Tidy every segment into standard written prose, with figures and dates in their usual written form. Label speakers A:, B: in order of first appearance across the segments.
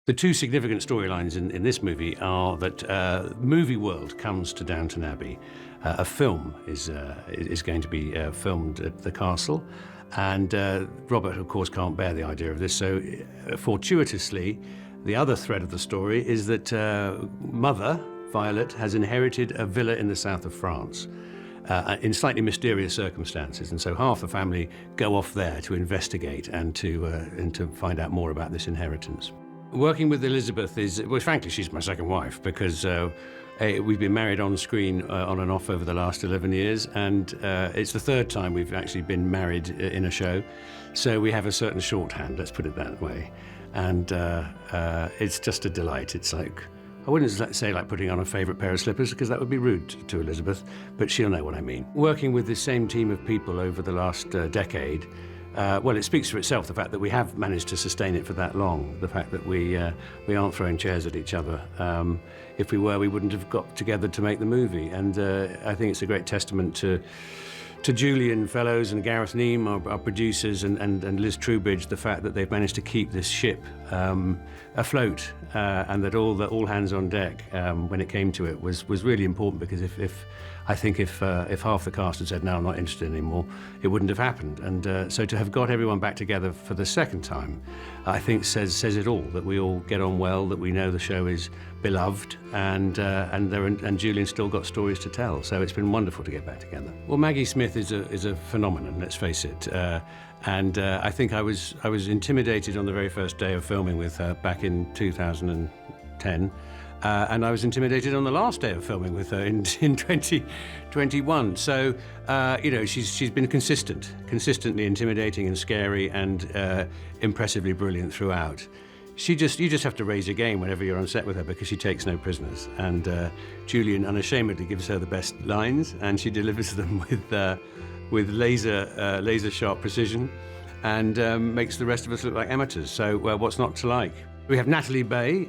A: The two significant storylines in this movie are that movie world comes to Downton Abbey. A film is going to be filmed at the castle, and Robert, of course, can't bear the idea of this. So, fortuitously, the other thread of the story is that Mother, Violet, has inherited a villa in the south of France in slightly mysterious circumstances, and so half the family go off there to investigate and to find out more about this inheritance. Working with Elizabeth is, well, frankly, she's my second wife, because we've been married on screen on and off over the last 11 years, and it's the third time we've actually been married in a show. So we have a certain shorthand, let's put it that way. And it's just a delight. It's like, I wouldn't say like putting on a favourite pair of slippers, because that would be rude to Elizabeth, but she'll know what I mean. Working with the same team of people over the last decade, well, it speaks for itself, the fact that we have managed to sustain it for that long, the fact that we aren't throwing chairs at each other. If we were, we wouldn't have got together to make the movie, and I think it's a great testament to Julian Fellows and Gareth Neame, our producers, and Liz Trubridge, the fact that they've managed to keep this ship afloat, and that all hands on deck when it came to it was really important, because if half the cast had said, no, I'm not interested anymore, it wouldn't have happened. And so to have got everyone back together for the second time, I think says it all, that we all get on well, that we know the show is beloved, and Julian's still got stories to tell. So it's been wonderful to get back together. Well, Maggie Smith is a phenomenon, let's face it. And I think I was intimidated on the very first day of filming with her back in 2010. And I was intimidated on the last day of filming with her in 2021. So, she's been consistently intimidating and scary, and impressively brilliant throughout. You just have to raise your game whenever you're on set with her, because she takes no prisoners. And Julian unashamedly gives her the best lines, and she delivers them with laser sharp precision, and makes the rest of us look like amateurs. So, what's not to like? We have Natalie Bay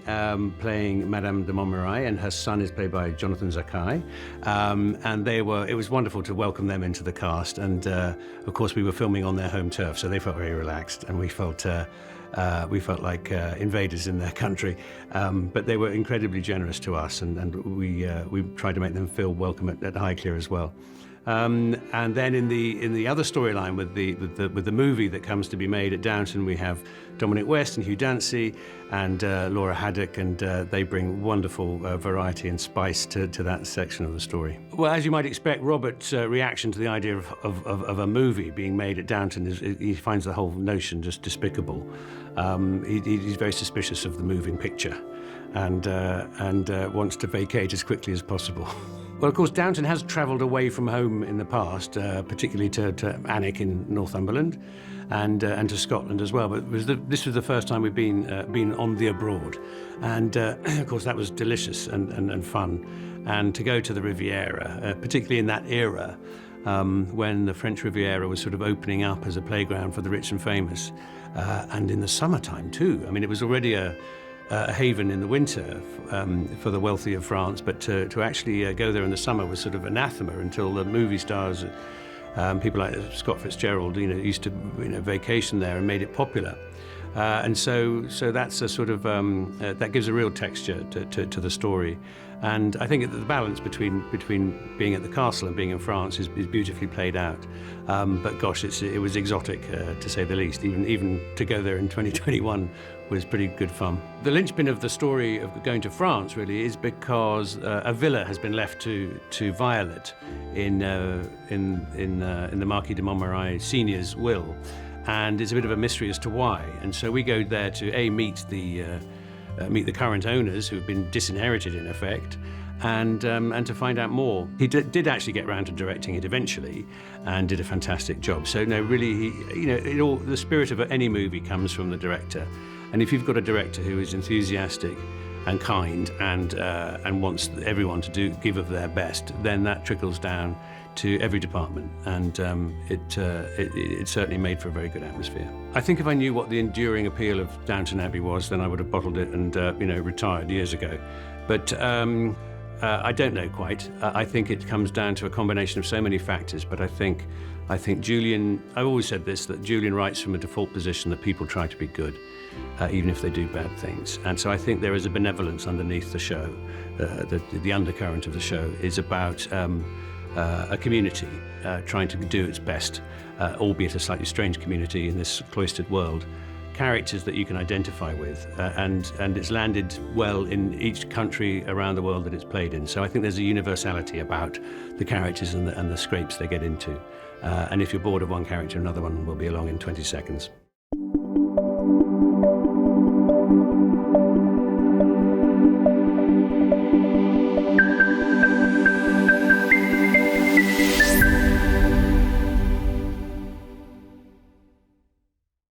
A: playing Madame de Montmirail, and her son is played by Jonathan Zakai. And it was wonderful to welcome them into the cast. And of course, we were filming on their home turf, so they felt very relaxed, and we felt like invaders in their country. But they were incredibly generous to us, and we tried to make them feel welcome at Highclere as well. And then in the other storyline with the movie that comes to be made at Downton, we have Dominic West and Hugh Dancy and Laura Haddock, and they bring wonderful variety and spice to that section of the story. Well, as you might expect, Robert's reaction to the idea of a movie being made at Downton is he finds the whole notion just despicable. He's very suspicious of the moving picture, and wants to vacate as quickly as possible. Well, of course, Downton has travelled away from home in the past, particularly to Alnwick in Northumberland, and to Scotland as well. But this was the first time we've been on the abroad, and of course that was delicious and fun. And to go to the Riviera, particularly in that era, when the French Riviera was sort of opening up as a playground for the rich and famous, and in the summertime too. I mean, it was already a haven in the winter for the wealthy of France, but to actually go there in the summer was sort of anathema until the movie stars, people like Scott Fitzgerald, used to vacation there and made it popular. And so that's a sort of that gives a real texture to the story. And I think the balance between being at the castle and being in France is beautifully played out. But gosh, it was exotic to say the least. Even to go there in 2021 was pretty good fun. The linchpin of the story of going to France really is because a villa has been left to Violet in the Marquis de Montmirail Senior's will, and it's a bit of a mystery as to why. And so we go there to meet the current owners who have been disinherited in effect, and to find out more. He did actually get round to directing it eventually, and did a fantastic job. So no, really, the spirit of any movie comes from the director. And if you've got a director who is enthusiastic and kind and wants everyone to give of their best, then that trickles down to every department, and it certainly made for a very good atmosphere. I think if I knew what the enduring appeal of Downton Abbey was, then I would have bottled it and retired years ago. But I don't know quite. I think it comes down to a combination of so many factors, but I think Julian, I've always said this, that Julian writes from a default position that people try to be good, even if they do bad things. And so I think there is a benevolence underneath the show. The undercurrent of the show is about a community trying to do its best, albeit a slightly strange community in this cloistered world. Characters that you can identify with, and it's landed well in each country around the world that it's played in. So I think there's a universality about the characters and the scrapes they get into. And if you're bored of one character, another one will be along in 20 seconds.